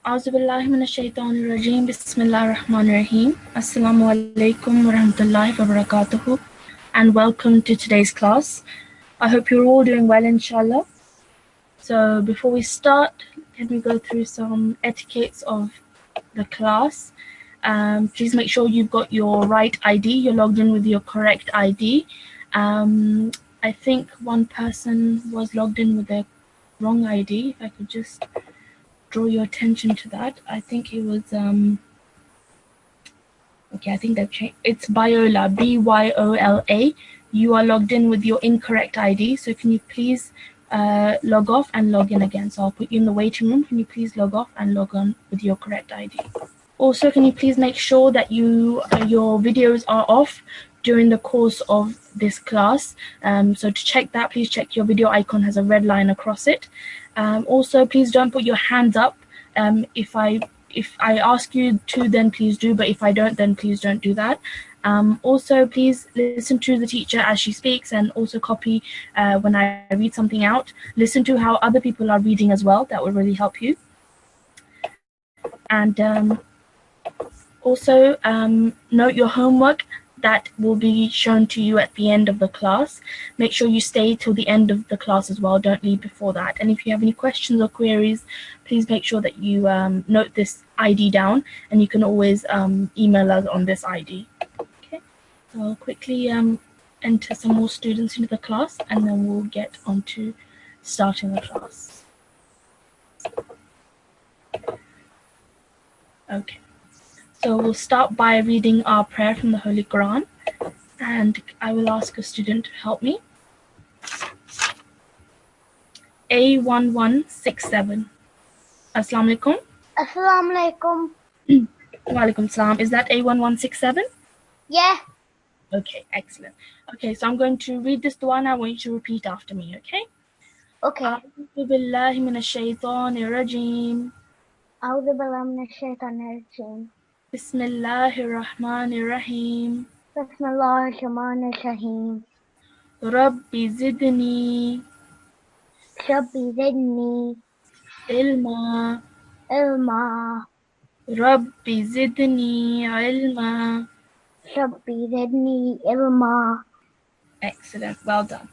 A'udhu billahi minash shaitanir rajeem. Bismillahir Rahmanir Rahim. Assalamu alaikum wa rahmatullahi wa barakatuhu. And welcome to today's class. I hope you're all doing well, inshallah. So before we start, let me go through some etiquettes of the class. Please make sure you've got your right ID. You're logged in with your correct ID. I think one person was logged in with their wrong ID. If I could just draw your attention to that. I think it was okay, I think they've changed. It's Byola, Byola. You are logged in with your incorrect ID, so can you please log off and log in again? So I'll put you in the waiting room. Can you please log off and log on with your correct ID? Also, can you please make sure that your videos are off during the course of this class? So to check that, please check your video icon has a red line across it. Also, please don't put your hands up. If I ask you to, then please do, but if I don't, then please don't do that. Also, please listen to the teacher as she speaks, and also copy when I read something out. Listen to how other people are reading as well. That will really help you. And also, note your homework that will be shown to you at the end of the class. Make sure you stay till the end of the class as well. Don't leave before that. And if you have any questions or queries, please make sure that you note this ID down, and you can always email us on this ID. Okay, so I'll quickly enter some more students into the class, and then we'll get on to starting the class. Okay. So we'll start by reading our prayer from the Holy Quran, and I will ask a student to help me. A1167. Assalamu alaikum. Assalamu alaikum. Wa alaikum salam. Is that A1167? Yeah. Okay, excellent. Okay, so I'm going to read this dua and I want you to repeat after me, okay? Okay. A'udhu billahi minash shaitanir rajeem. A'udhu billahi minash shaitanir rajeem. Bismillahir Rahmanir Rahim. Bismillahir Rahmanir Rahim. Rabbi zidni Rabbi zidni ilma. ilma. Rabbi zidni ilma. Rabbi zidni ilma. Excellent, well done.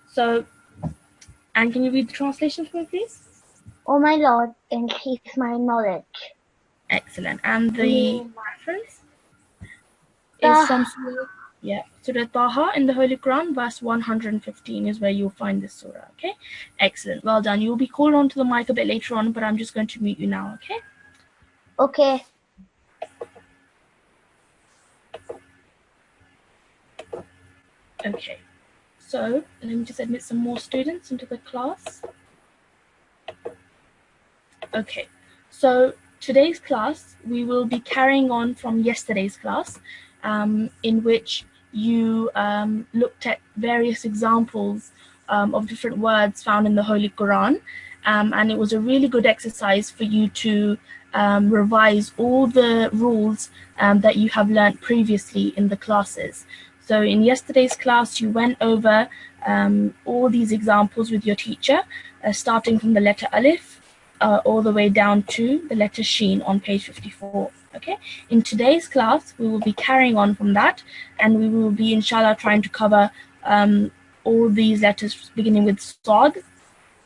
So, and can you read the translation for me, please? O my Lord, increase my knowledge. Excellent. And the reference is from Surah Taha in the Holy Quran, verse 115 is where you'll find this surah, okay? Excellent, well done. You'll be called onto the mic a bit later on, but I'm just going to mute you now, okay? Okay. Okay, so let me just admit some more students into the class. Okay, so today's class, we will be carrying on from yesterday's class, in which you looked at various examples of different words found in the Holy Quran, and it was a really good exercise for you to revise all the rules that you have learnt previously in the classes. So in yesterday's class, you went over all these examples with your teacher, starting from the letter Alif, all the way down to the letter Sheen on page 54. Okay. In today's class, we will be carrying on from that, and we will be, inshallah, trying to cover all these letters beginning with Sad,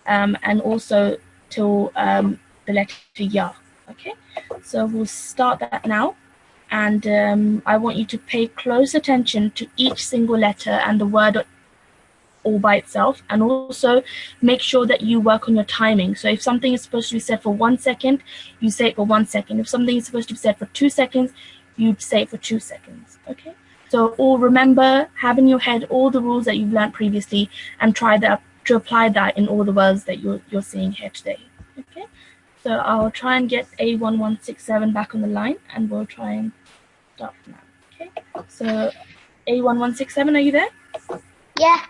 and also till the letter Ya. Okay. So we'll start that now, and I want you to pay close attention to each single letter and the word all by itself, and also make sure that you work on your timing. So if something is supposed to be said for 1 second, you say it for 1 second. If something is supposed to be said for 2 seconds, you say it for 2 seconds. Okay, so all remember, have in your head all the rules that you've learned previously, and try that to apply that in all the words that you're seeing here today. Okay, so I'll try and get A1167 back on the line, and we'll try and start now. Okay, so A1167, are you there? Yeah.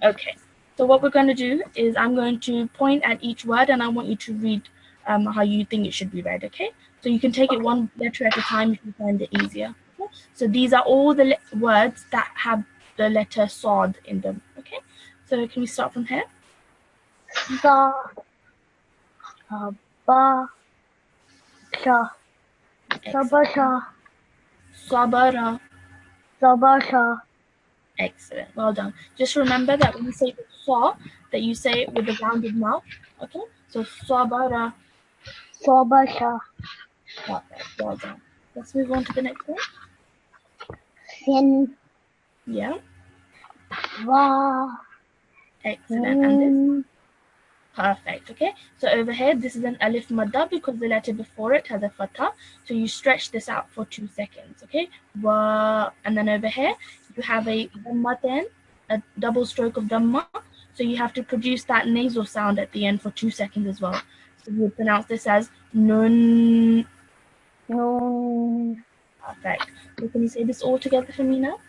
Okay, so what we're going to do is I'm going to point at each word, and I want you to read how you think it should be read, okay? So you can take it one letter at a time if you find it easier. Okay? So these are all the words that have the letter Sad in them, okay? So can we start from here? Sa, ba, Sabasha. Sabasha. Sabara. Sabasha. Excellent. Well done. Just remember that when you say the saw, that you say it with a rounded mouth. Okay? So sabara. Sabasha. Perfect. Well done. Let's move on to the next one. Sin. Yeah. Va. Excellent. And this? Nun. Perfect. Okay. So over here, this is an alif madda because the letter before it has a fatha. So you stretch this out for 2 seconds. Okay. Wa. And then over here, you have a dhammaten, a double stroke of dhamma. So you have to produce that nasal sound at the end for 2 seconds as well. So you would pronounce this as nun. Nun. Perfect. So can you say this all together for me now?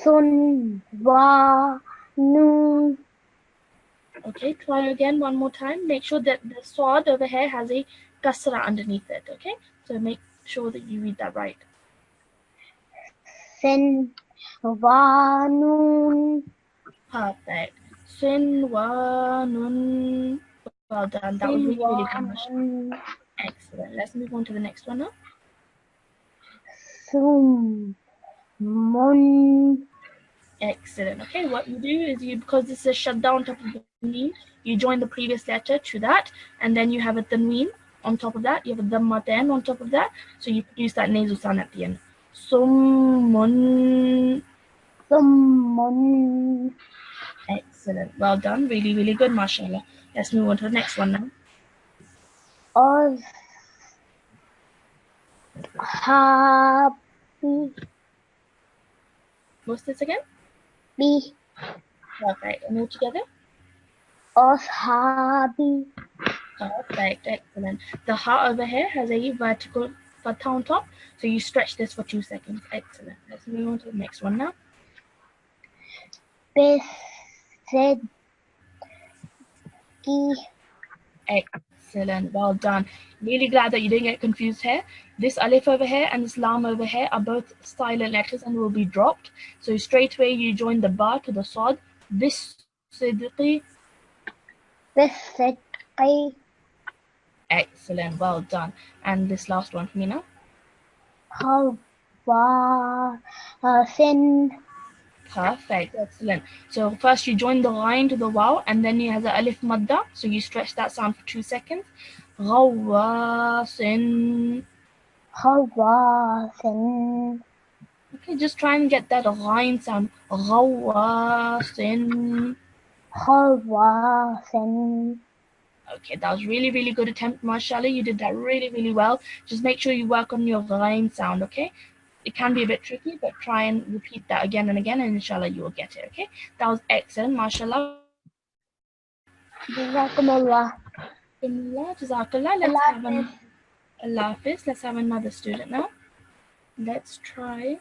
Sun. Va. Nun. Okay, try again one more time. Make sure that the sword over here has a kasra underneath it. Okay, so make sure that you read that right. Sin. Va. Nun. Perfect. Sin wa nun. Well done. That was Sin. really, really Va. good, Masha. Nun. Excellent. Let's move on to the next one now. Sum. Mun. Excellent. Okay, what you do is because this is shut down top of the meme, you join the previous letter to that, and then you have a tanween on top of that. You have a dhammaten on top of that, so you produce that nasal sound at the end. Summun. Summun. Excellent. Well done. Really, really good, mashallah. Let's move on to the next one now. Ashabi. What's this again? Bi. Perfect. And all together? Ashabi. Perfect. Excellent. The ha over here has a vertical fatha on top, so you stretch this for 2 seconds. Excellent. Let's move on to the next one now. Bisidki. Excellent. Well done. Really glad that you didn't get confused here. This alif over here and this lam over here are both silent letters and will be dropped. So straight away you join the ba to the sad. Bisidqi. Bisidki. Excellent. Well done. And this last one for me now. Sin. Perfect. Excellent. So first you join the line to the waw and then you have the alif madda. So you stretch that sound for 2 seconds. Ghawasin. Hawasin. Okay, just try and get that line sound. Ghawasin. Hawasin. Okay, that was really, really good attempt, mashallah. You did that really, really well. Just make sure you work on your line sound, okay? It can be a bit tricky, but try and repeat that again and again, and inshallah you will get it, okay? That was excellent, mashallah. Jazakumullah. Jazakallah. Let's have another student now. Let's try.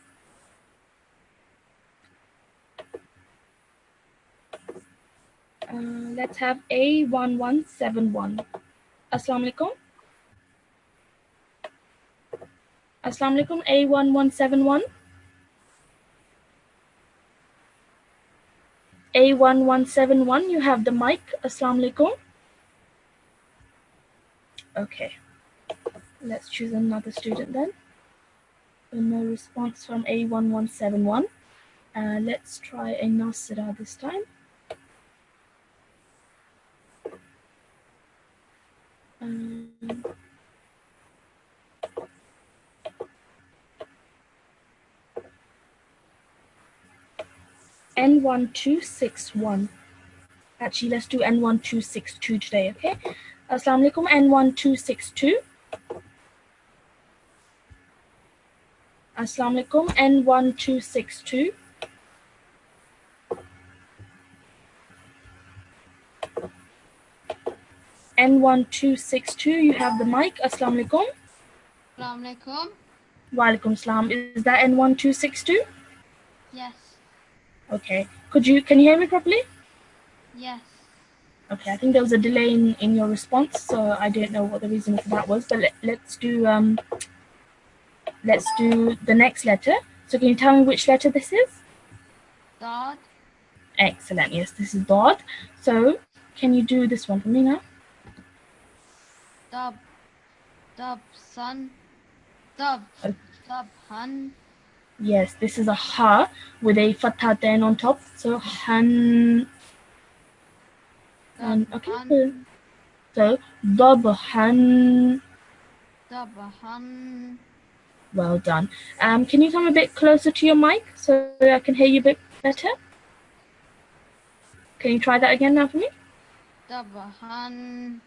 Let's have A1171. Assalamu alaikum. Assalamu alaikum, A1171. A1171, you have the mic. Assalamu alaikum. Okay. Let's choose another student then. No response from A1171. Let's try a Nasirat this time. N1261. Actually, let's do N1262 today, okay? Assalamu alaikum, N1262. Assalamu alaikum, N1262. N1262, you have the mic. Assalamu alaikum. Assalamu alaikum. Wa alaikum salam. Is that N1262? Yes. Okay. Can you hear me properly? Yes. Okay, I think there was a delay in your response, so I don't know what the reason for that was. But let's do the next letter. So can you tell me which letter this is? Dad. Excellent. Yes, this is Dad. So can you do this one for me now? Dab. Dabsan. Dab. Dabhan. Yes, this is a ha with a fatha then on top. So han. And okay, Dabhan. so dabhan. Dabhan. Well done. Can you come a bit closer to your mic so I can hear you a bit better? Can you try that again now for me? Dabhan.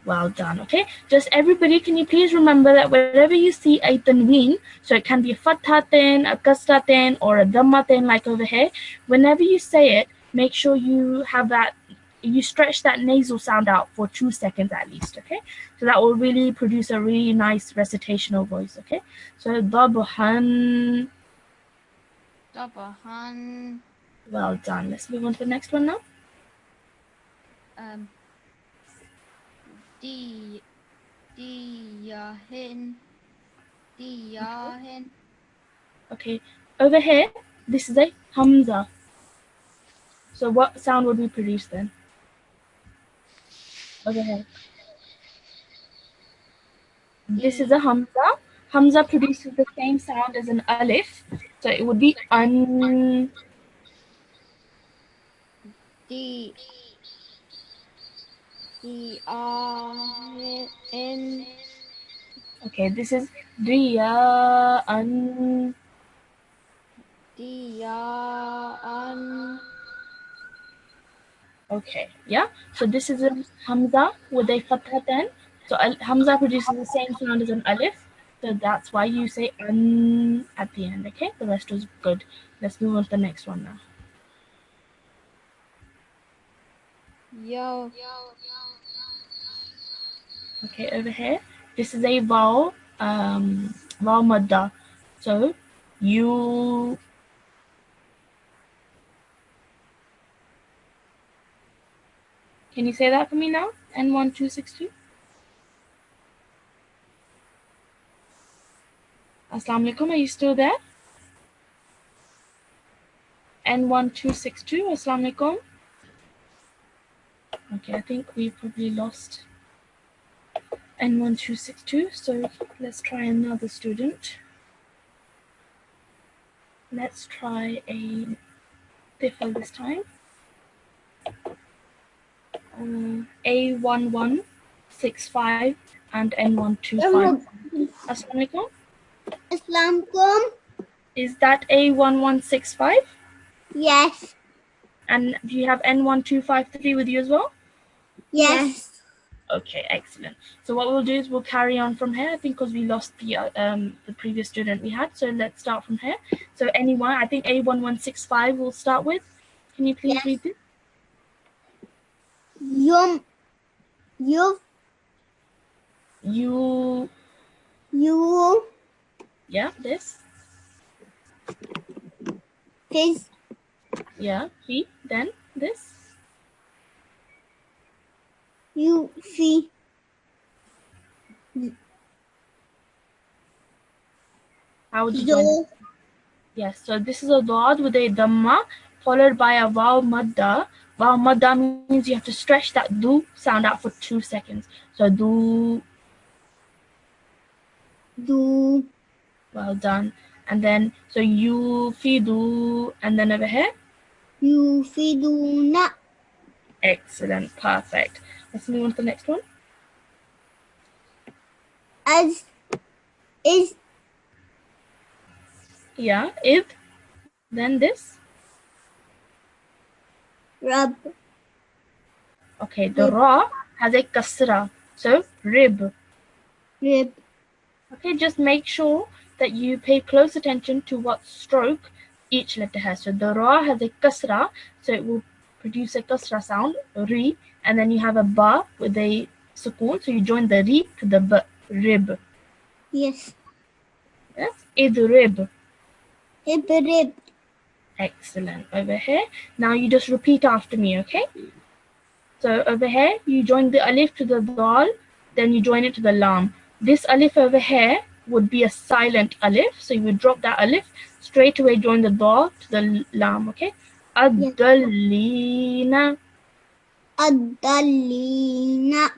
Well done. Okay, just everybody, can you please remember that wherever you see a tanween, so it can be a fathatin, a kasratin, or a dhammatin like over here, whenever you say it, make sure you have that, you stretch that nasal sound out for 2 seconds at least, okay? So that will really produce a really nice recitational voice, okay? So dabhan. Dabhan. Well done. Let's move on to the next one now. Diyahin. Diyahin. Okay, over here, this is a hamza. So what sound would we produce then? Over here. This is a hamza. Hamza produces the same sound as an alif. So it would be an. Diyahin. Okay, this is diya an. Diyaan. Okay, yeah. So this is a hamza with a fathatan. So hamza produces the same sound as an alif. So that's why you say an at the end. Okay, the rest was good. Let's move on to the next one now. Yo. Okay, over here, this is a vowel, vowel madda. So you. Can you say that for me now? N1262. Assalamu alaikum. Are you still there? N1262. Assalamu alaikum. Okay, I think we probably lost N1262. So let's try another student. Let's try a Tifl this time. A1165 and N125. Assalamu alaikum. Assalamualaikum. Is that A1165? Yes. And do you have N1253 with you as well? Yes. Okay, excellent. So what we'll do is we'll carry on from here, I think, because we lost the previous student we had. So let's start from here. So anyone, I think A1165 we'll start with. Can you please read this? You. Yeah, this. His. Yeah, he. Then this. You. She. How would you join it? Yes, so this is a dad with a dhamma followed by a vaw madda. Vaw madda means you have to stretch that do sound out for 2 seconds. So do. Well done. And then, so you fidu, and then over here. Yufiduna. Excellent, perfect. Let's move on to the next one. As. Is. Yeah, id. Then this. Rub. Okay, the ra has a kasra. So rib. Rib. Okay, just make sure that you pay close attention to what stroke each letter has. So the ra has a kasra, so it will produce a kasra sound, ri, and then you have a ba with a sukoon, so you join the ri to the b, rib. Yes. Yes, idrib. Rib. Excellent. Over here, now you just repeat after me, okay? So over here, you join the alif to the dal, then you join it to the lam. This alif over here would be a silent alif, so you would drop that alif, straight away join the dal to the lam, okay? Ad-dallina. Adalina.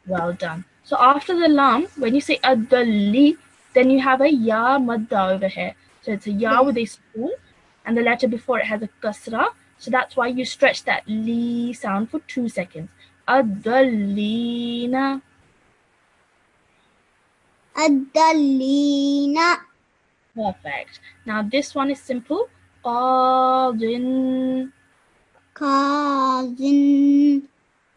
Well done. So after the lam, when you say adali, then you have a ya madda over here. So it's a ya Yes. with a spoon, and the letter before it has a kasra. So that's why you stretch that li sound for 2 seconds. Adalina. Adalina. Perfect. Now this one is simple. Qadin. Cousin.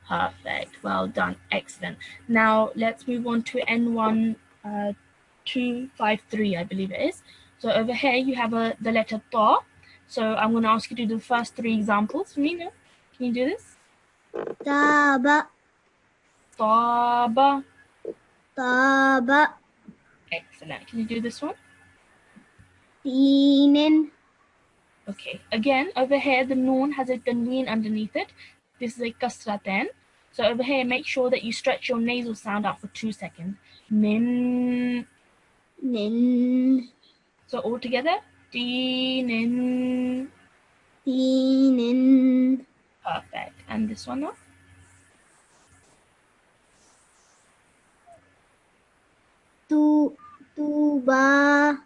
Perfect. Well done. Excellent. Now let's move on to N1 253, I believe it is. So over here you have the letter ta. So I'm going to ask you to do the first 3 examples for me now. Can you do this? Taba. Taba. Taba. Excellent. Can you do this one? Tinin. Okay. Again, over here the noon has a tanween underneath it. This is a kasraten. So over here, make sure that you stretch your nasal sound out for 2 seconds. Min. Nin. So all together. Tinin. Tinin. Perfect. And this one now? Tuba.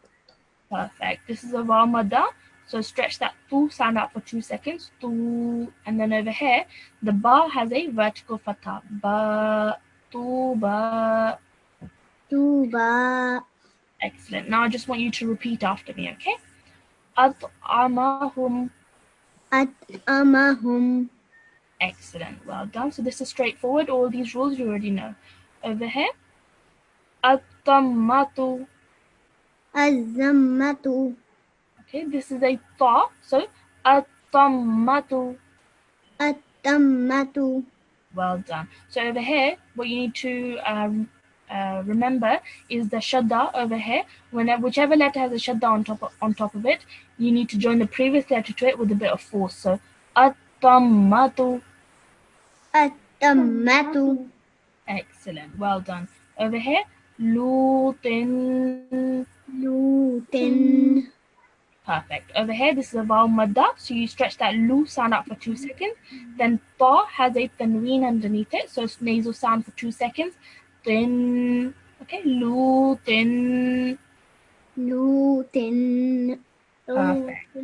Perfect. This is a raw madda. So stretch that tu sound out for 2 seconds. Tu. And then over here, the ba has a vertical fatha. Ba. Tu ba. Tuba. Excellent. Now I just want you to repeat after me, okay? At'amahum. At'amahum. Excellent. Well done. So this is straightforward. All these rules you already know. Over here. At-tammatu. Azammatu. Okay, this is a ta. So at-tammatu. Atammatu. Well done. So over here, what you need to remember is the shadda over here. Whichever letter has a shadda on top of it, you need to join the previous letter to it with a bit of force. So at-tammatu. Atammatu. Excellent. Well done. Over here, lutin. Lutin. Perfect. Over here, this is a vowel madda, so you stretch that lu sound out for 2 seconds. Then ta has a tanween underneath it, so it's nasal sound for 2 seconds. Tin. Okay, lutin. Lutin. Perfect.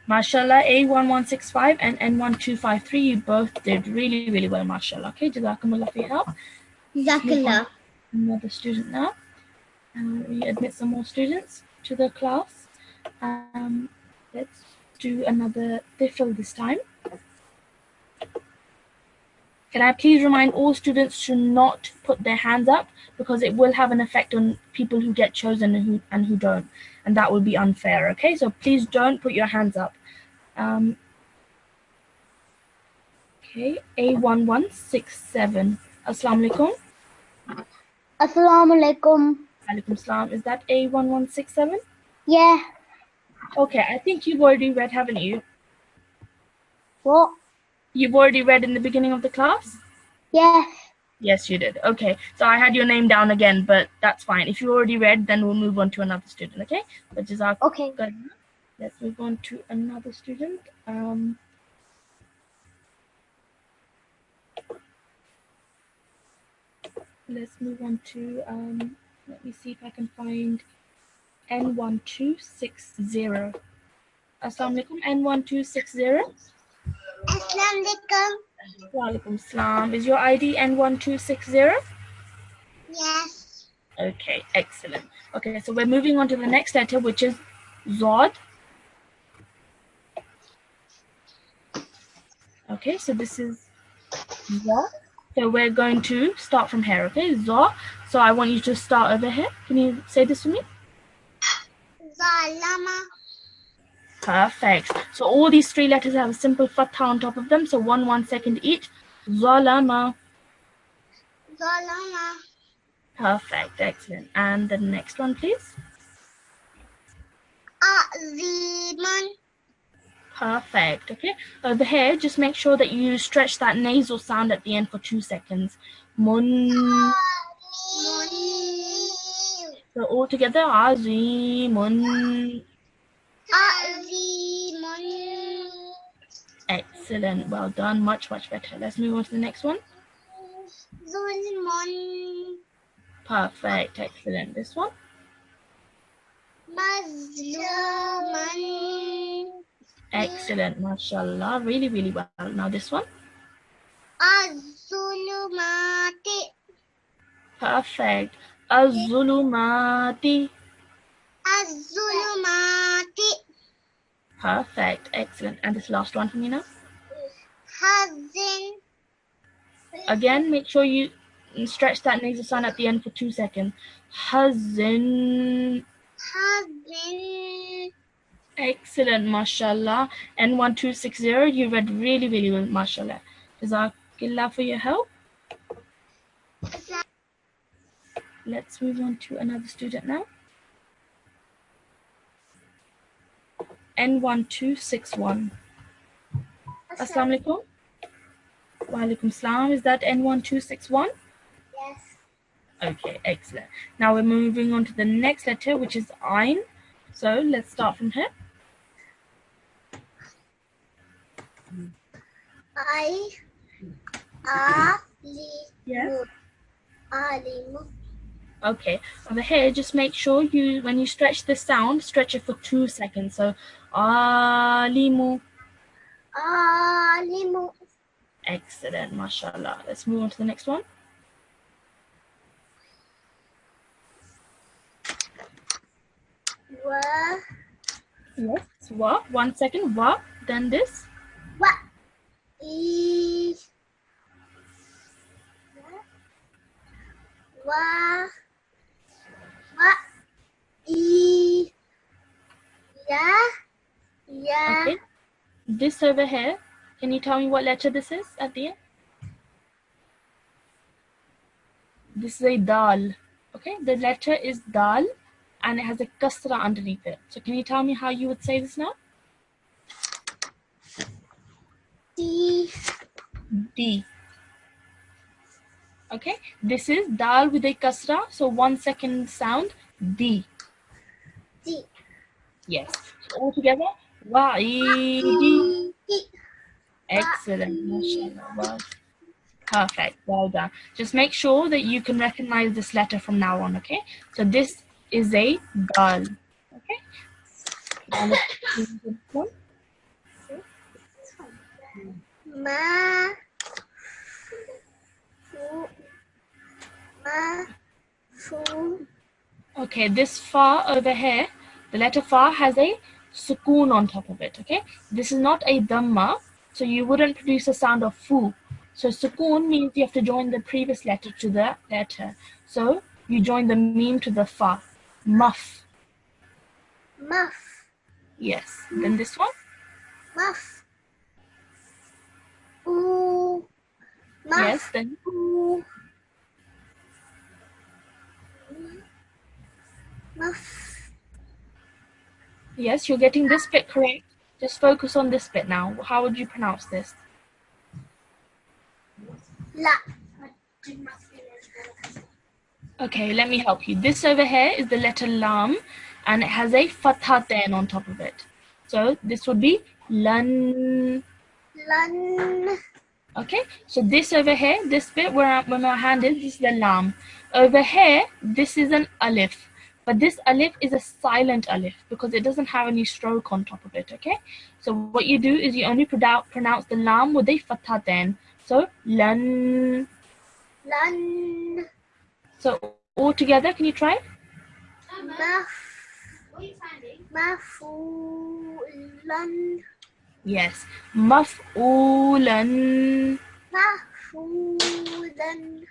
Mashallah, A1165 and N1253, you both did really, really well, mashallah. Okay, jazakumullah for your help. Jazakallah. Another student now. We admit some more students to the class. Let's do another Tifl this time. Can I please remind all students to not put their hands up, because it will have an effect on people who get chosen and who don't, and that will be unfair, okay? So please don't put your hands up. Okay, A1167. Assalamu alaikum. Assalamu alaikum. Alaikum salam. Is that A1167? Yeah. Okay, I think you've already read, haven't you? What? You've already read in the beginning of the class? Yes. Yes, you did. Okay, so I had your name down again, but that's fine. If you already read, then we'll move on to another student, okay? But Jazak, Okay. let's move on to another student. Let's move on to, let me see if I can find N1260. Assalamu alaikum, N1260. Assalamu alaikum. Wa alaikum salam. Is your ID N1260? Yes. Okay, excellent. Okay, so we're moving on to the next letter, which is Zod. Okay, so this is Za. So we're going to start from here, okay? Za. So I want you to start over here. Can you say this for me? Zalama. Perfect. So all these 3 letters have a simple fatha on top of them. So 1 second each. Zalama. Zalama. Perfect. Excellent. And the next one, please. Aziman. Perfect. Okay. Over here, just make sure that you stretch that nasal sound at the end for 2 seconds. Mun. So all together, azimun. Excellent. Well done. Much, much better. Let's move on to the next one. Zulmun. Perfect. Excellent. This one. Mazluman. Excellent. MashaAllah. Really, really well. Now this one. Az-zulumati. Perfect. Az-zulumati. Az-zulumati. Perfect. Excellent. And this last one for me now. Hazin. Again, make sure you stretch that nasal sound at the end for 2 seconds. Hazin. Hazin. Excellent, mashallah. N1260, you read really, really well, mashallah. Jazakallah for your help. Let's move on to another student now. N1261. Assalamu alaikum. Wa alaikum salam. Is that N1261? Yes. Okay, excellent. Now we're moving on to the next letter, which is Ain. So let's start from here. Yes. Alimu. Okay, over here, just make sure you, when you stretch the sound, stretch it for 2 seconds. So, alimu. Alimu. Excellent, mashallah. Let's move on to the next one. Wa. Yes, wa. 1 second, wa. Then this. Wa. I. Wa. Wa. I. Ya. Ya. Okay. This over here, can you tell me what letter this is at the end? This is a dal. Okay, the letter is dal and it has a kasra underneath it. So can you tell me how you would say this now? D. D. Okay, this is dal with a kasra, so 1 second sound, D. D. Yes. So all together, wa'idi. Excellent, mashallah. Well, perfect, well done. Just make sure that you can recognize this letter from now on, okay? So this is a dal, okay? Now let's do this one. Ma. Fu. Ma. Fu. Okay, this fa over here, the letter fa has a sukoon on top of it, okay? This is not a dhamma, so you wouldn't produce a sound of fu. So sukoon means you have to join the previous letter to the letter. So you join the meme to the fa. Muff. Muff. Yes. Then this one. Muff. Ooh. Muff. Yes. Then Ooh. Muff. yes, you're getting this bit correct. Just focus on this bit now. How would you pronounce this? La. Okay, let me help you. This over here is the letter lam and it has a fathatain on top of it. So this would be lan. Lun. Okay, so this over here, this bit where my hand is, this is the lam. Over here, this is an alif. But this alif is a silent alif because it doesn't have any stroke on top of it, okay? So what you do is you only pronounce the lam with a fathatain. So lan. Lun. So all together, can you try? Mafulan. Yes. Maf'ulan. Mafulan.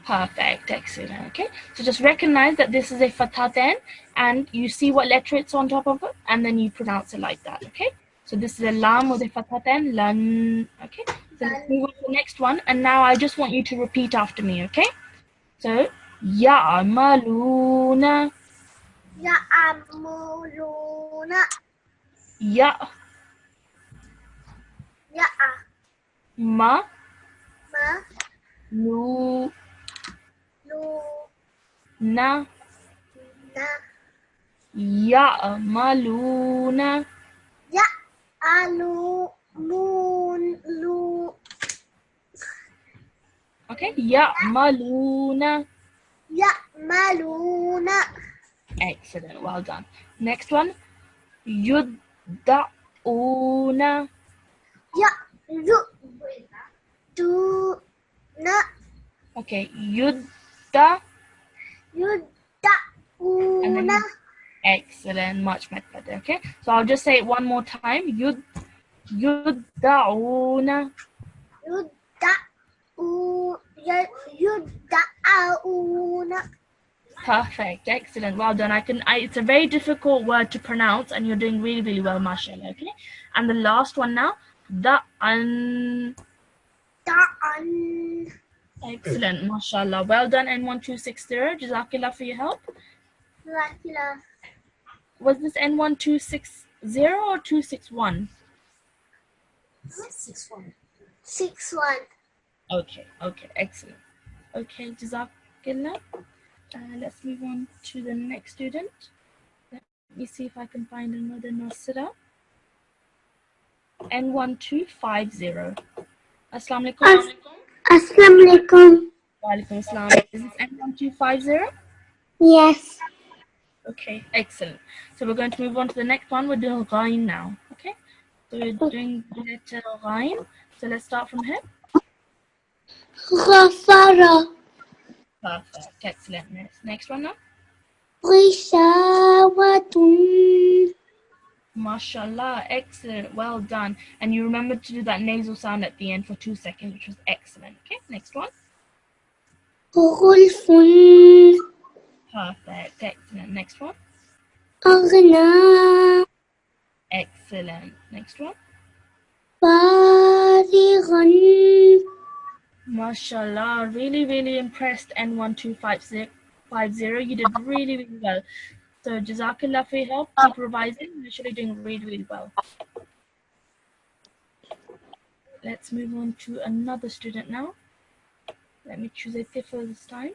Perfect. Excellent. Okay. So just recognize that this is a fathatain and you see what letter it's on top of it and then you pronounce it like that. Okay. So this is a lam with a fathatain. Lan. Okay. So let's move on to the next one. And now I just want you to repeat after me. Okay. So ya'maluna. Ya'amuluna. Ya. Ya'a. Ma. Ma. Lu. Lu. Na. Na. Ya'maluna. Ya'alu. Mun. Lu. Okay, ya'maluna. يعملون Excellent, well done. Next one, yudda'una. يعدون Okay, yudda, and يدعون then excellent, much better. Okay, so I'll just say it one more time. Yudda'una. يدعون Perfect, excellent, well done. It's a very difficult word to pronounce, and you're doing really, really well, mashallah. Okay, and the last one now, da'an. دعن Excellent, mashallah. Well done, N1260. Jazakallah for your help. Was this N1260 or 261? 6-1 Okay, excellent. Okay, Jazakallah. Let's move on to the next student. Let me see if I can find another Nasirat. N1250. Assalamu alaikum. Assalamu alaikum. Wa alaikum assalam. Is this N1250? Yes. Okay, excellent. So we're going to move on to the next one. We're doing Ghain now. Okay, so we're doing the letter Ghain. So let's start from here. غفر Perfect, excellent. Next one now. غشاوة Mashallah, excellent, well done. And you remember to do that nasal sound at the end for 2 seconds, which was excellent. Okay, next one. غلف Perfect, excellent. Next one. أغنى Excellent. Next one. فارغا Mashallah, really, really impressed. N1250. You did really, really well. So Jazakallah for your help. Keep revising. You're actually doing really, really well. Let's move on to another student now. Let me choose a tifl this time.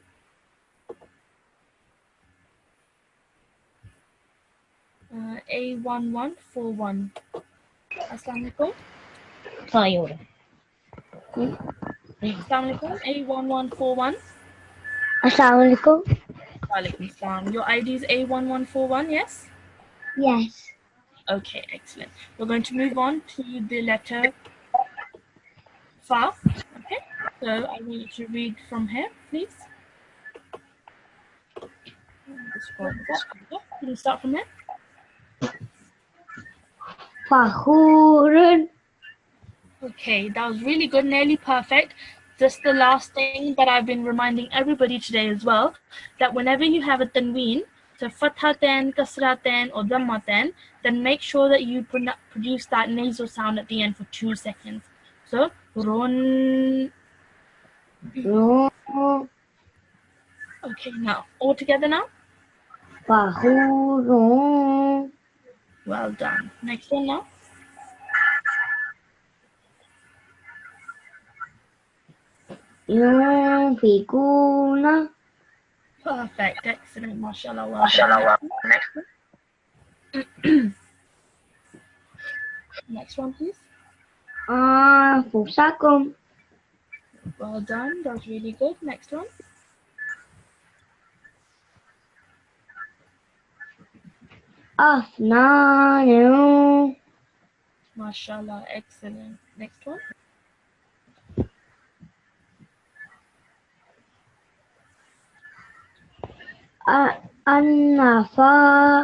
A1141. Assalamu alaikum. طيور Assalamu alaikum. A1141. السلام عليكم. Walaikum assalam. Your ID is A1141, yes? Yes. Okay, excellent. We're going to move on to the letter Fa. Okay, so I want you to read from here, please. Can you start from here? فخور Okay, that was really good, nearly perfect. Just the last thing that I've been reminding everybody today as well, that whenever you have a tanween, so fathaten, kasraten, or dhammaten, then make sure that you produce that nasal sound at the end for 2 seconds. So, run. Okay, now, all together now. فخور Well done. Next one now. ينفقون Perfect, excellent, mashallah. Well done. Next one, please. أنفسكم Well done, that was really good. Next one. أفنان Mashallah, excellent. Next one. النفا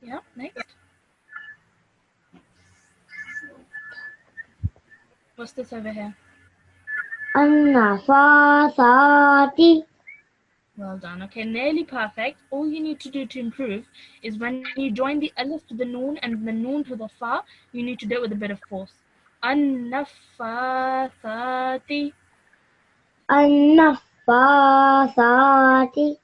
Yeah, next. What's this over here? النفاثات Well done. Okay, nearly perfect. All you need to do to improve is when you join the alif to the noon and the noon to the fa, you need to do it with a bit of force. An-nafathati. النفاثات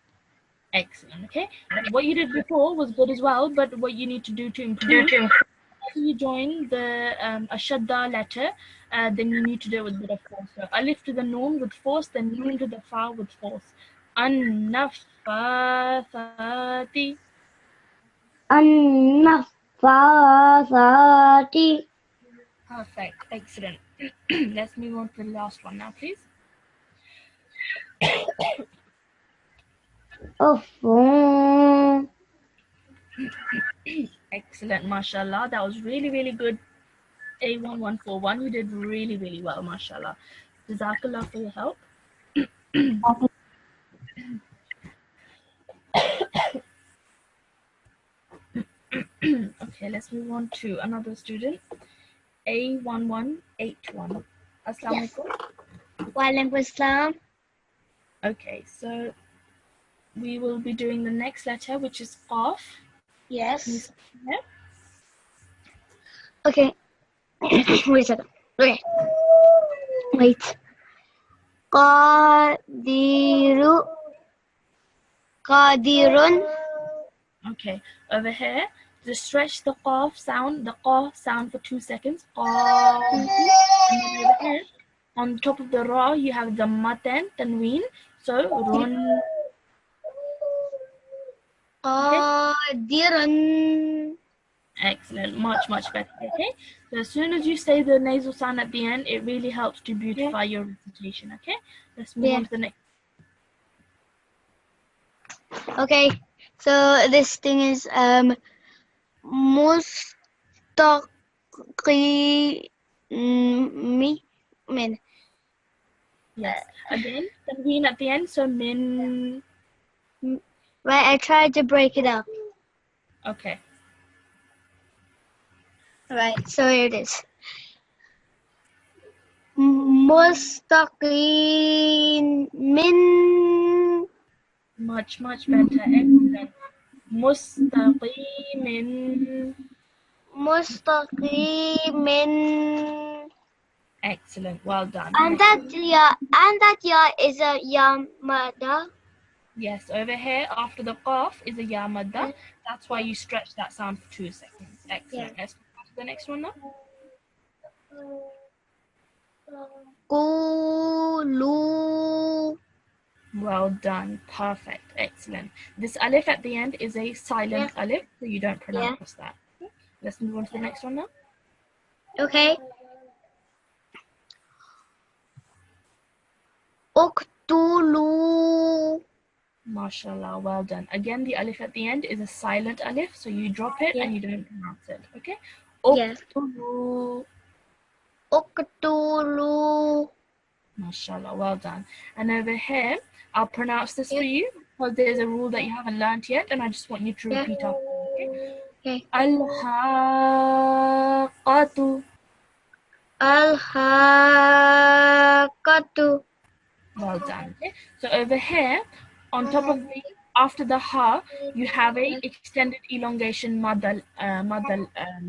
Excellent. Okay, what you did before was good as well, but what you need to do to improve, after you join the ashadda letter, then you need to do it with a bit of force. So alif to the noon with force, then noon to the fa with force. An-nafathati. النفاثات Perfect. Excellent. Let's move on to the last one now, please. Phone. Excellent, mashallah. That was really, really good. A1141, you did really, really well, mashallah. Jazakallah for your help. Okay, let's move on to another student. A1181. Assalamu Yes. alaikum. Walaikum assalam. Okay, so we will be doing the next letter, which is Qaf. Can you Yes. start from here? Okay. Wait a second. Okay. Wait. Qadiru. Qadirun. Okay, over here, just stretch the Qaf sound, the Qa sound for 2 seconds. Qaf. And then over here, on top of the Ra, you have the Matan, Tanween. So, Run. Qadirun. Excellent, much better. Okay, so as soon as you say the nasal sound at the end, it really helps to beautify your recitation. Okay, let's move on to the next. Okay. So this thing is min. Yes, again, Tanween at the end. So Min. Right, I tried to break it up. Okay. Right, so here it is. Mustaqim min. Much better. Excellent. Mustaqimin. Mustaqimin. Excellent. Well done. And that ya is a yamada. Yes, over here after the Qaf is a Ya Madda. That's why you stretch that sound for 2 seconds. Excellent. Let's move on to the next one now. Qulu. Well done. Perfect. Excellent. This alif at the end is a silent alif, so you don't pronounce that. Okay. Let's move on to the next one now. Okay. Uqtulu. MashaAllah, well done. Again, the alif at the end is a silent alif, so you drop it and you don't pronounce it. Okay? Yes. Uqtulu. Uqtulu. MashaAllah, well done. And over here, I'll pronounce this for you because there's a rule that you haven't learned yet, and I just want you to repeat after me. Okay? Al-Haqqatu. Al-Haqqatu. Well done. Okay? So over here, on top of after the ha, you have a extended elongation madal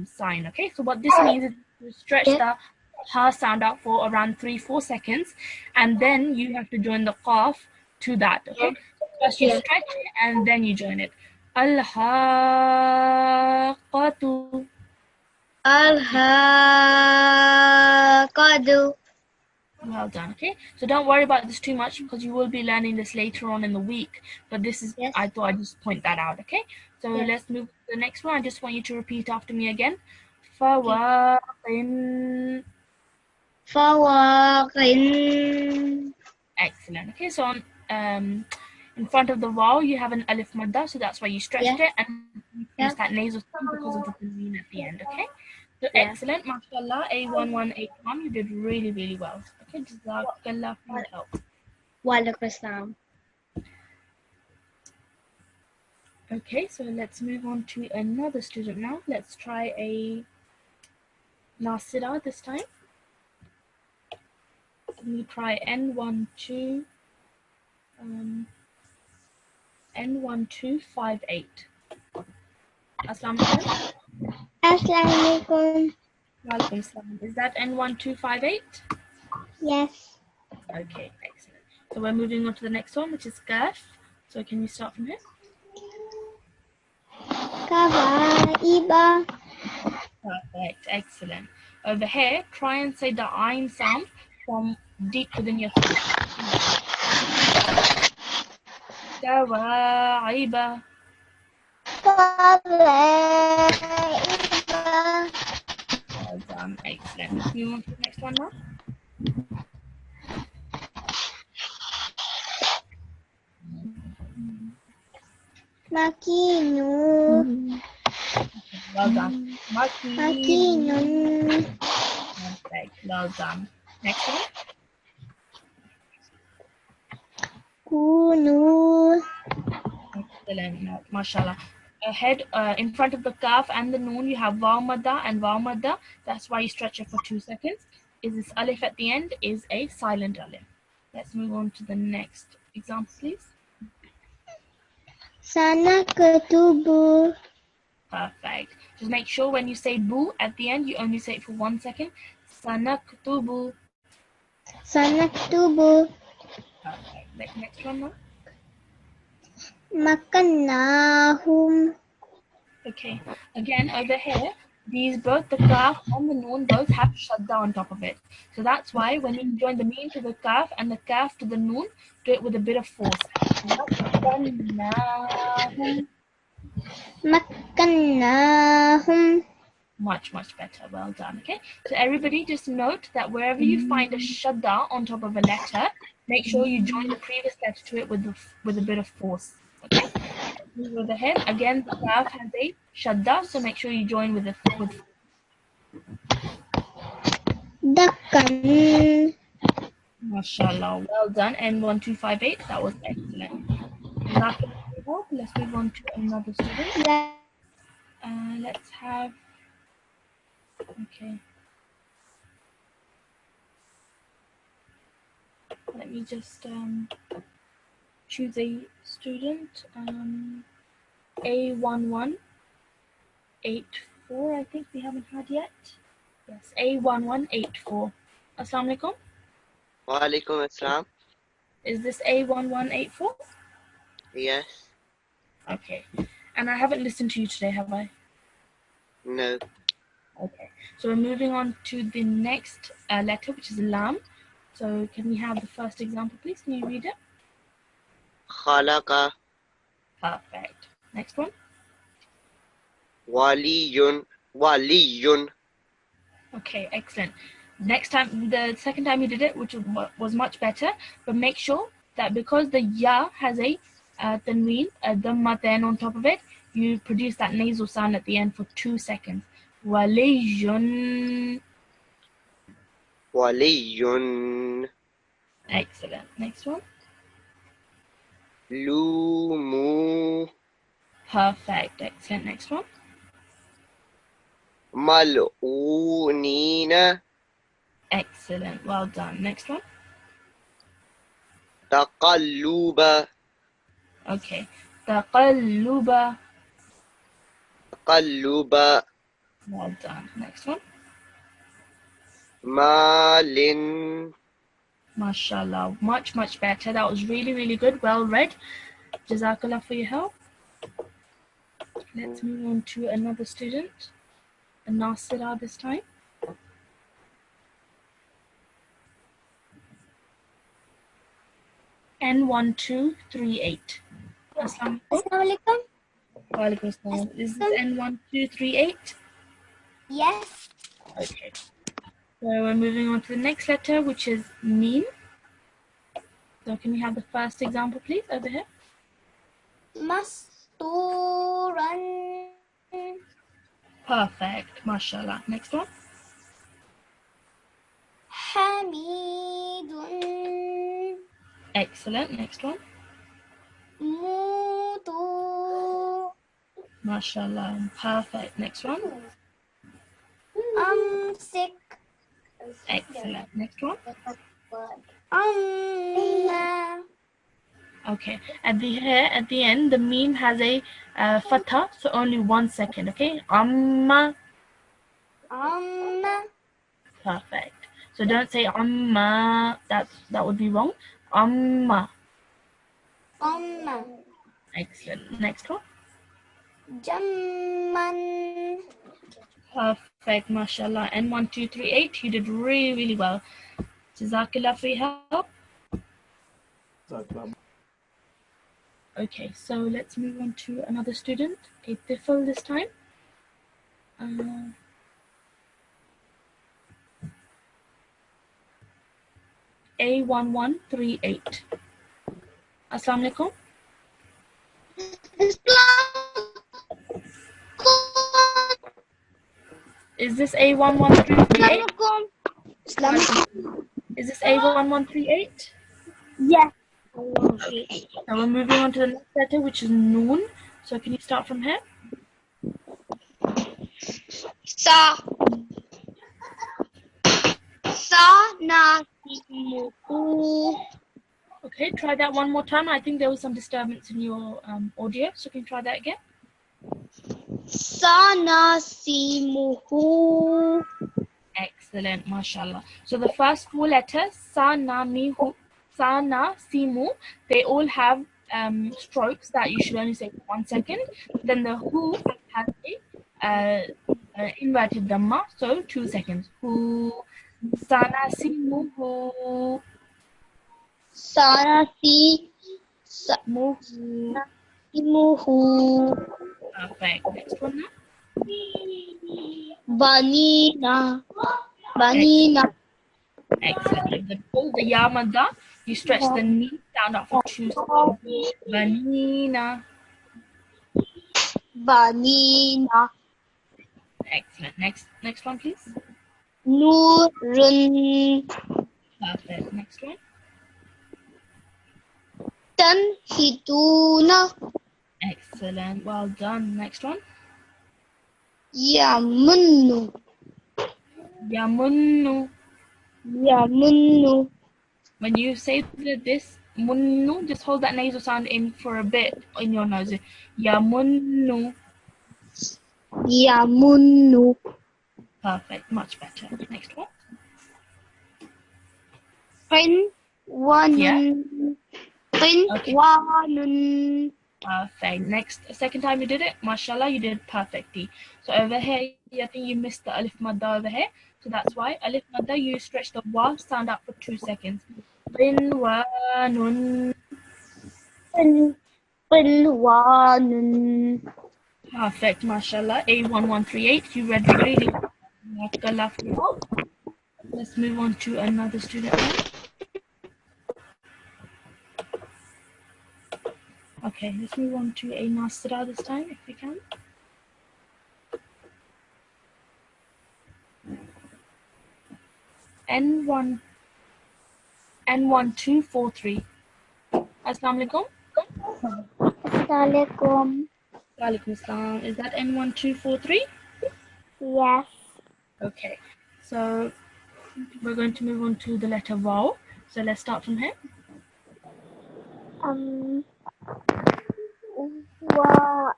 sign. Okay, so what this means is you stretch the ha sound out for around 3-4 seconds, and then you have to join the qaf to that. Okay, so first you stretch it and then you join it. Al-Haqqatu. Al-Haqqatu. Well done. Okay, so don't worry about this too much because you will be learning this later on in the week, but this is I thought I'd just point that out. Okay, so let's move to the next one. I just want you to repeat after me again. Fawaqin. Fawaqin. Excellent. Okay, so on in front of the vowel you have an alif madda, so that's why you stretched it and use that nasal sound because of the tanween at the end. Okay, so excellent, mashallah. A1181, you did really well. Okay, jazakallah for your help. Walaikum assalam. Okay, so let's move on to another student now. Let's try a Nasirat this time. Let me try N1258. Assalamu alaikum. Assalamu alaikum. Walaikum salam. Is that N1258? Yes. Okay, excellent. So we're moving on to the next one, which is Kaf. So can you start from here? Kawaiba. Perfect, excellent. Over here, try and say the Ain sound from deep within your throat. Kawaiba. Kawaiba. Well done. Excellent. Let's move on to the next one now. Makinun. Well done. Maki. Makinun. Perfect. Well done. Next one. Kunu. Excellent. Mashallah. Ahead, in front of the kaf and the noon, you have vaw madda and vaw madda. That's why you stretch it for 2 seconds. Is this alif at the end is a silent alif. Let's move on to the next example, please. Sanaktubu. Perfect. Just make sure when you say boo at the end, you only say it for 1 second. Sanaktubu. Sanaktubu. Perfect. Next one now. Makannahum. Okay. Again, over here, these both the kaf and the noon both have shadda on top of it. So that's why when you join the meen to the kaf and the kaf to the noon, do it with a bit of force. Makannahum. Makannahum. Much better. Well done. Okay, so everybody just note that wherever you find a shadda on top of a letter, make sure you join the previous letter to it with a bit of force. Okay, move over here. Again, the kaf has a shadda, so make sure you join with Dakkan. mashallah. Well done. N1258. That was excellent. Let's move on to another student. Let's have. Okay. Let me just choose a student. A1184, I think we haven't had yet. Yes, A1184. Assalamu alaikum. Wa alaikum assalam. Is this A1184? Yes. Okay. And I haven't listened to you today, have I? No. Okay. So we're moving on to the next letter, which is lam. So can we have the first example, please? Can you read it? Khalaqa. Perfect. Next one. Waliyun. Waliyun. Okay, excellent. Next time, the second time you did it, which was much better, but make sure that because the ya has a tanween, a dhamma then on top of it, you produce that nasal sound at the end for 2 seconds. Waliyun. Waliyun. Excellent. Next one. Lumu. Perfect. Excellent. Next one. Mal'unina. Excellent. Well done. Next one. Taqalluba. Okay. Taqalluba. Taqalluba. Well done. Next one. Malin. Mashallah. Much better. That was really good. Well read. Jazakallah for your help. Let's move on to another student. Nasirat this time. N1238. Assalamu Assalamualaikum. alaikum. Is this N1238? Yes. Okay. So we're moving on to the next letter, which is meen. So can we have the first example, please, over here? Masturan. Perfect. Mashallah. Next one. Hamidun. Excellent. Next one. Mutu. Mashallah. Perfect. Next one. Amsik. Excellent. Next one. Amma. Okay. At the end, the meme has a fatha, so only 1 second. Okay. Amma. Amma. Perfect. So don't say amma. That would be wrong. Amma. Amma. Excellent. Next one. Jamman. Perfect. Mashallah. N1238. You did really well. Jazakallah for your help. Okay, so let's move on to another student, a Tifl this time. A1138. Assalamu alaikum. Is this A1138? Is this A1138? Yes. Now we're moving on to the next letter, which is Noon. So can you start from here? Sa. Sa na si mu. Okay, try that one more time. I think there was some disturbance in your audio, so can you try that again? Sa na si mu. Excellent, mashallah. So the first four letters, sa, na, mi, hu, sa, na, si, mu, they all have strokes that you should only say for 1 second. Then the hu has a inverted dhamma, so 2 seconds. Hu, sa, na, si, mu, hu, Sa na si mu, hu. mu hu. Perfect. Next one now. Banina. Banina. Excellent. The pull the ya madda, you stretch the knee down up for 2 seconds. Banina. Banina. Excellent. Next one, please. Nurun. Perfect. Next one. Tanhituna. Excellent. Well done. Next one. Yamunnu. Yamunnu. Yamunnu. When you say this munnu, just hold that nasal sound in for a bit in your nose. Yamunnu. Yamunnu. Perfect. Much better. Next one. Qinwanun. Qinwanun. Perfect. Second time you did it, mashallah, you did perfectly. So over here, I think you missed the alif madda over here. So that's why alif madda, you stretch the wa sound out for 2 seconds. Qinwanun. Qinwanun. Perfect, mashallah. A1138, you read really well. Barakallah for you. Let's move on to another student now. Okay, let's move on to a Nasirat this time, if we can. N1243. Assalamu alaikum. Assalamualaikum. Walaikum assalam. Is that N1243? Yes. Okay, so we're going to move on to the letter Vaw. So let's start from here. Wa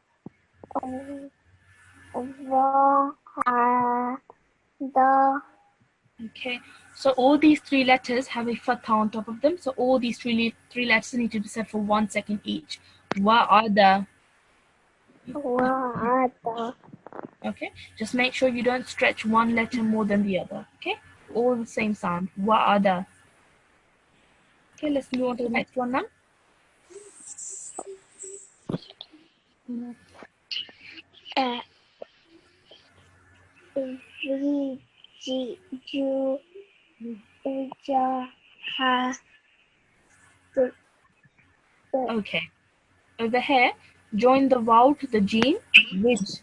ha da. Okay, so all these three letters have a fatha on top of them. So all these three letters need to be said for 1 second each. Wa'ada. Wa da. Okay, just make sure you don't stretch one letter more than the other. Okay, all the same sound. Wa'ada. Okay, let's move on to the next one now. Okay, over here, join the vowel to the gene, which.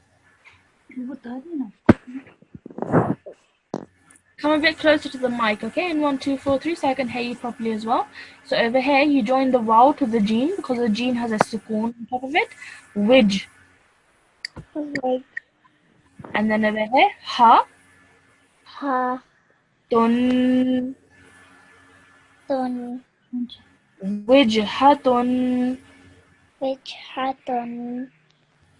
Come a bit closer to the mic, okay? In 1, 2, 4, 3, so I can hear you properly as well. So over here, you join the vowel to the gene because the gene has a sukoon on top of it. Wij. And then over here, ha. Ha. Tun. Tun. Wijhatun. Wijhatun.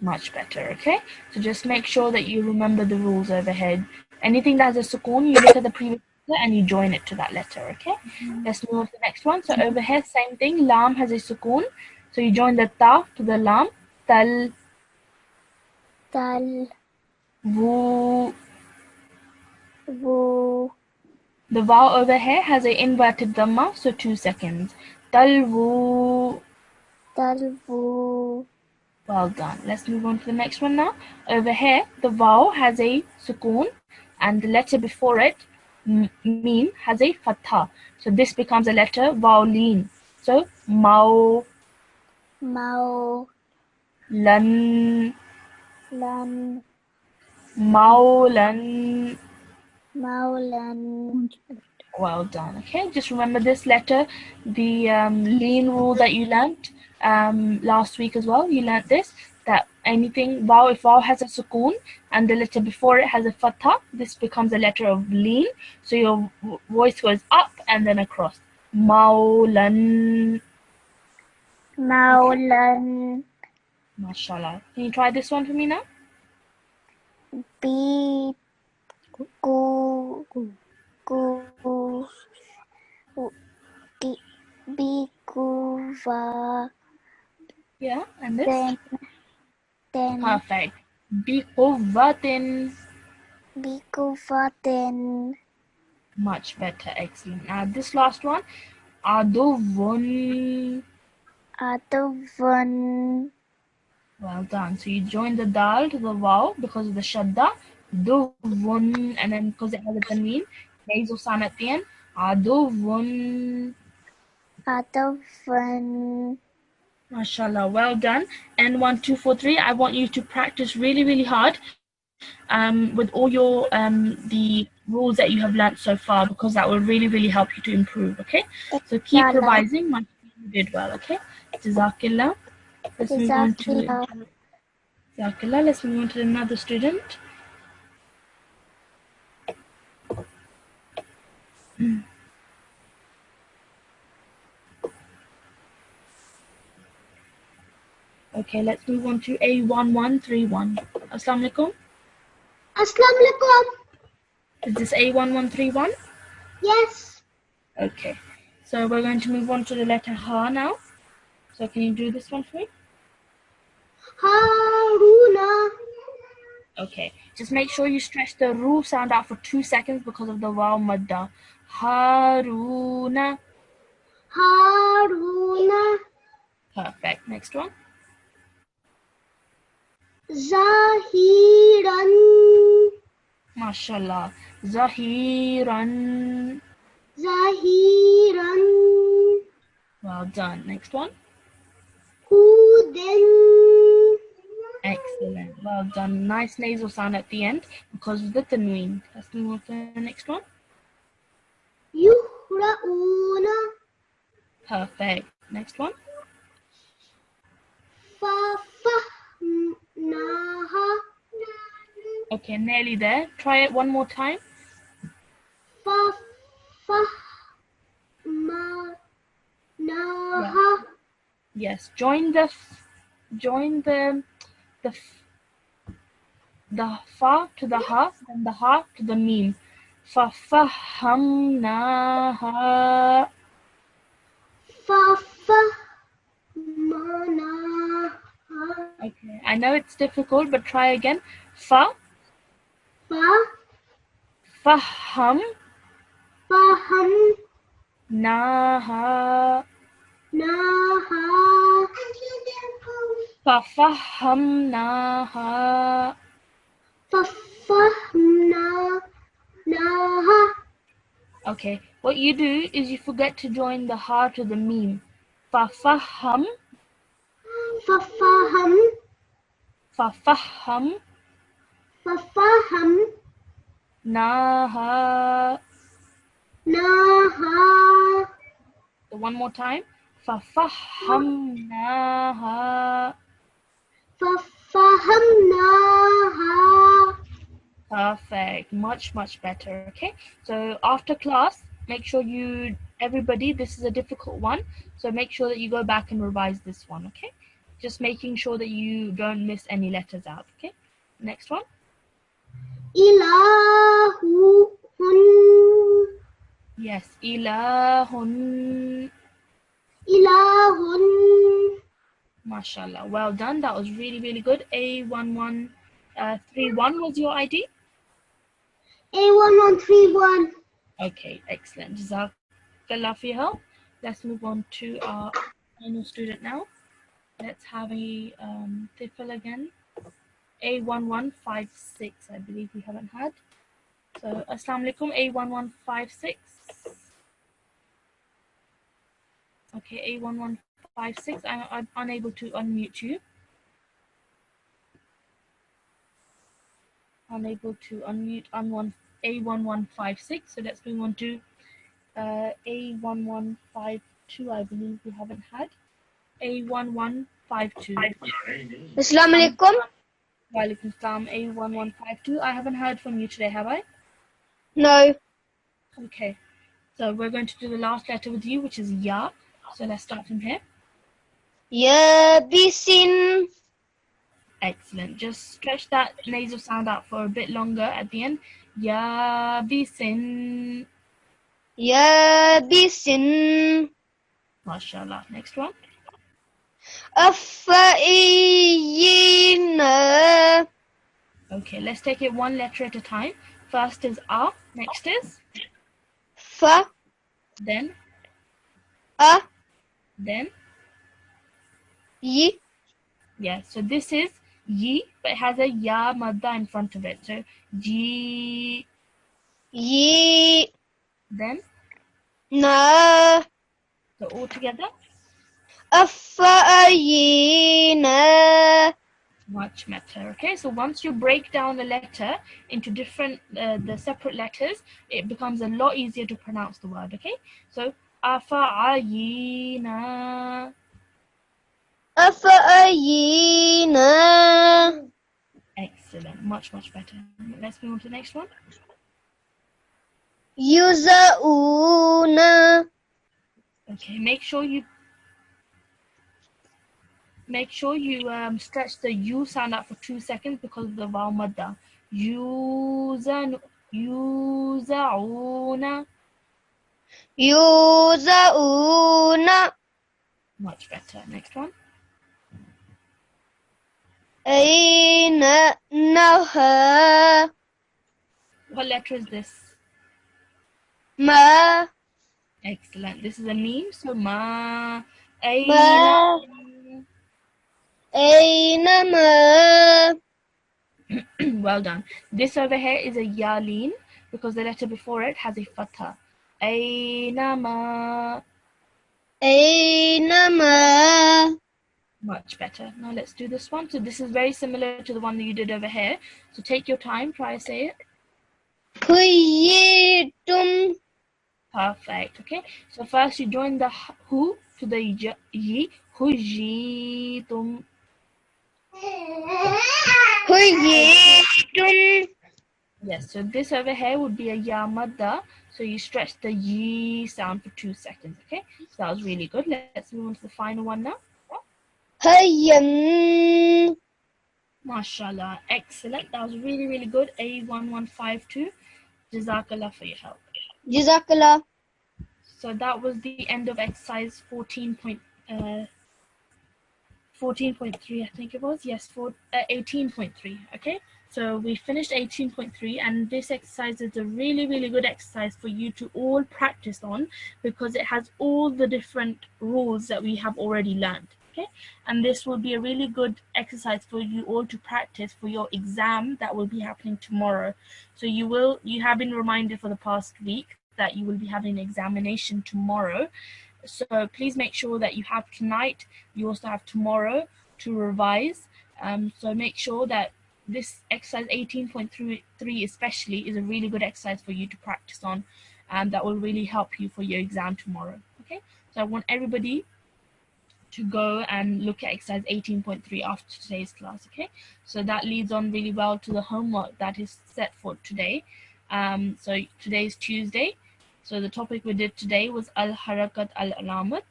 Much better, okay? So just make sure that you remember the rules over here. Anything that has a sukoon, you look at the previous letter and you join it to that letter, okay? Let's move on to the next one. So over here, same thing. Lam has a sukoon. So you join the ta to the lam. Tal. Tal. Vu. Vu. The vowel over here has an inverted dhamma, so 2 seconds. Talvu. Talvu. Well done. Let's move on to the next one now. Over here, the vowel has a sukoon and the letter before it, meen, has a fatha. So this becomes a letter violin. So mau, Mau lan, lan maulan. Maulan. Well done. Okay, just remember this letter, the lean rule that you learnt last week as well. You learnt this, that anything vowel, if vowel has a sukoon and the letter before it has a fatha, this becomes a letter of lean. So your voice goes up and then across. Maulan. Maulan. Mashallah. Can you try this one for me now? Bi gu gu di biguva Yeah, and this? then Perfect. Biquvatin. biguvatin Much better. Excellent. Now this last one. Aduvun. advan Well done. So you join the dal to the vowel because of the shadda. Duvun. And then because it has a tanween, nasal sound at the end. Aduvun. advan MashaAllah. Well done. And 1, 2, 4, 3. I want you to practice really, really hard with all your the rules that you have learnt so far, because that will really, really help you to improve. Okay. So keep Inshallah. revising. You did well. Okay. Jazakillah. Let's move on to Jazakillah. Let's move on to another student. Okay, let's move on to A1131. Assalamu alaikum. Assalamu alaikum. Is this A1131? Yes. Okay. So we're going to move on to the letter Ha now. So can you do this one for me? Haruna. Okay. Just make sure you stretch the Ru sound out for 2 seconds because of the Waw Madda. Haruna. Haruna. Perfect. Next one. Zahiran. MashaAllah. Zahiran. Zahiran. Well done. Next one. Huden. Excellent. Well done. Nice nasal sound at the end because of the tanween. Let's move on to the next one. Yuhra'una. Perfect. Next one. Fafahnaha. Okay, nearly there. Try it one more time. Fafahmanaha. Yes. Join the fa to the ha, then the ha to the meme. Fafahamnaha. Fafahmanaha. Okay, I know it's difficult, but try again. Fa, faham, naha, Naha. fafahamnaha. Fafahmnaha. Okay, what you do is you forget to join the ha to the meme. Fafaham, Fafaham. fafaham, Fafaham. naha. Naha. So one more time. Fafahamnaha. Fafahmnaha. Perfect. Much, much better. Okay. So after class, make sure everybody, this is a difficult one. So make sure that you go back and revise this one. Okay. Just making sure that you don't miss any letters out. Okay. Next one. Ilahun. Yes. Ilahun. Ilahun. MashaAllah. Well done. That was really, really good. A1131 was your ID? A1131. Okay, excellent. Jazakallah for your help. Let's move on to our final student now. Let's have a Tifl again. A1156, I believe we haven't had. So, Assalamu alaikum, A1156. Okay, A1156, I'm unable to unmute you. Unable to unmute A1156. So let's move on to A1152. I believe we haven't had. A1152. Assalamu alaikum. Walaikum salam. A1152. I haven't heard from you today, have I? No. Okay. So we're going to do the last letter with you, which is Ya. So let's start from here. Yabisin. Excellent. Just stretch that nasal sound out for a bit longer at the end. Yabisin. Yabisin. MashaAllah. Next one. Afa'ina. Okay, let's take it one letter at a time. First is A. Next is Fa. then, A. then. Yi. Yeah, so this is Yi, but it has a Ya madda in front of it. So Ji, Yi. then. Na. So all together. Afa'ina. Much better. Okay, so once you break down the letter into different, the separate letters, it becomes a lot easier to pronounce the word. Okay, so afa'ayina. Afa'ina. Excellent, much better. Let's move on to the next one. Yuzauna. Okay, make sure you stretch the U sound out for 2 seconds because of the vowel madda. Yuzauna. Yuzauna. Much better. Next one. Aina naha. What letter is this? Ma. Excellent. This is a meme. So ma. Ma. Aina ma. Well done. This over here is a yaleen because the letter before it has a fatha. Aynama. Aina ma. Much better. Now let's do this one. So this is very similar to the one that you did over here. So take your time. Try to say it. Kuyitum. Perfect. Okay. So first you join the hu to the yi. Hujitum. Kuyitum. Yes. So this over here would be a ya madda. So you stretch the yi sound for 2 seconds. Okay. So that was really good. Let's move on to the final one now. Hayyan. MashaAllah. Excellent. That was really good. A1152. Jazakallah for your help. Jazakallah. So that was the end of exercise 14.3, I think it was. Yes, 18.3. Okay, so we finished 18.3, and this exercise is a really good exercise for you to all practice on because it has all the different rules that we have already learned. Okay, and this will be a really good exercise for you all to practice for your exam that will be happening tomorrow. So you have been reminded for the past week that you will be having an examination tomorrow. So please make sure that you have tonight, you also have tomorrow to revise. So make sure that this exercise 18.3 especially is a really good exercise for you to practice on, and that will really help you for your exam tomorrow. Okay, so I want everybody to go and look at exercise 18.3 after today's class. Okay, so that leads on really well to the homework that is set for today. So today is Tuesday. So the topic we did today was al-harakat al-alamat.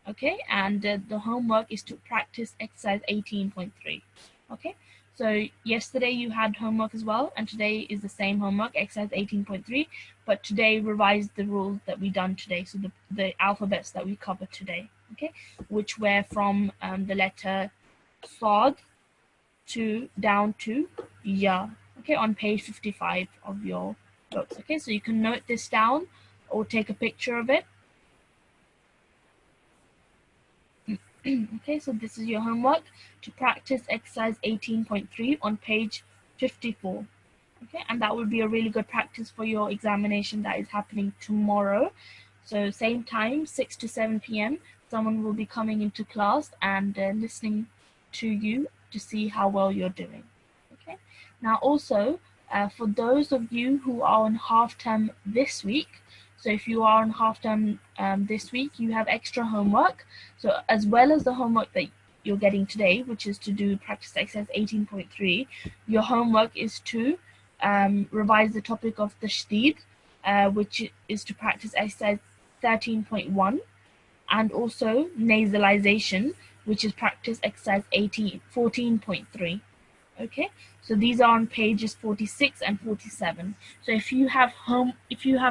Okay, and the homework is to practice exercise 18.3. Okay, so yesterday you had homework as well, and today is the same homework, exercise 18.3, but today revised the rules that we done today, so the alphabets that we covered today, okay, which were from the letter Sad to down to Ya, okay, on page 55 of your books. Okay, so you can note this down or take a picture of it. Okay, so this is your homework to practice exercise 18.3 on page 54. Okay, and that will be a really good practice for your examination that is happening tomorrow. So same time, 6 to 7 p.m., someone will be coming into class and listening to you to see how well you're doing. Okay. Now also, for those of you who are on half term this week, so if you are on half term this week, you have extra homework. So as well as the homework that you're getting today, which is to do practice exercise 18.3, your homework is to revise the topic of tashdid, which is to practice exercise 13.1, and also nasalization, which is practice exercise 14.3. Okay, so these are on pages 46 and 47. So if you have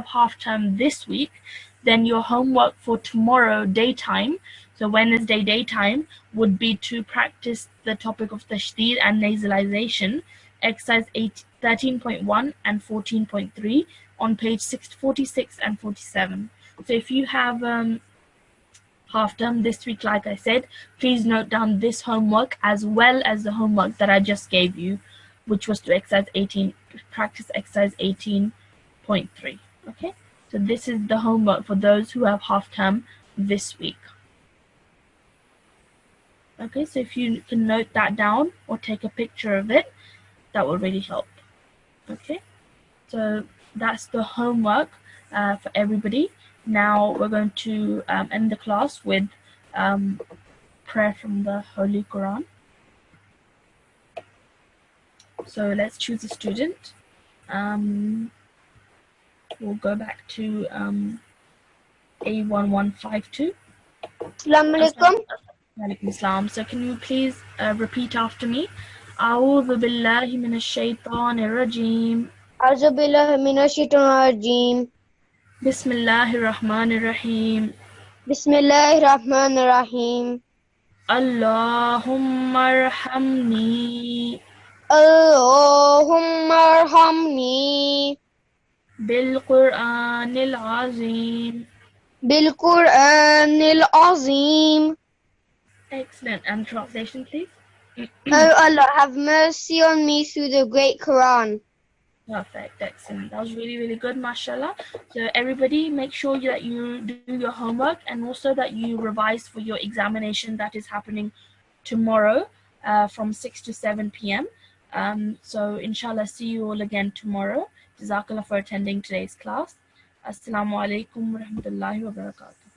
half term this week, then your homework for tomorrow daytime, so Wednesday daytime, would be to practice the topic of tashdid and nasalization, exercise 13.1 and 14.3 on page 46 and 47. So if you have half term this week, like I said, please note down this homework as well as the homework that I just gave you, which was to practice exercise 18.3. Okay, so this is the homework for those who have half term this week. Okay, so if you can note that down or take a picture of it, that will really help. Okay, so that's the homework for everybody. Now we're going to end the class with prayer from the Holy Quran. So let's choose a student. We'll go back to A1152. Assalamu alaikum. Walaikum Assalam. So can you please repeat after me? أعوذ بالله من الشيطان الرجيم. A'udhu billahi minash shaitanir rajeem. بسم الله الرحمن الرحيم. Bismillahir rahmanir rahim. اللهم ارحمني Allahumma arhamni بالقرآن العظيم. bil Qur'anil azim. Excellent. And translation, please. Oh Allah, have mercy on me through the great Quran. Perfect. Excellent. That was really, really good, mashallah. So everybody, make sure that you do your homework and also that you revise for your examination that is happening tomorrow from 6 to 7 p.m. So inshallah, see you all again tomorrow. Jazakallah for attending today's class. Assalamu alaikum wa rahmatullahi wa barakatuh.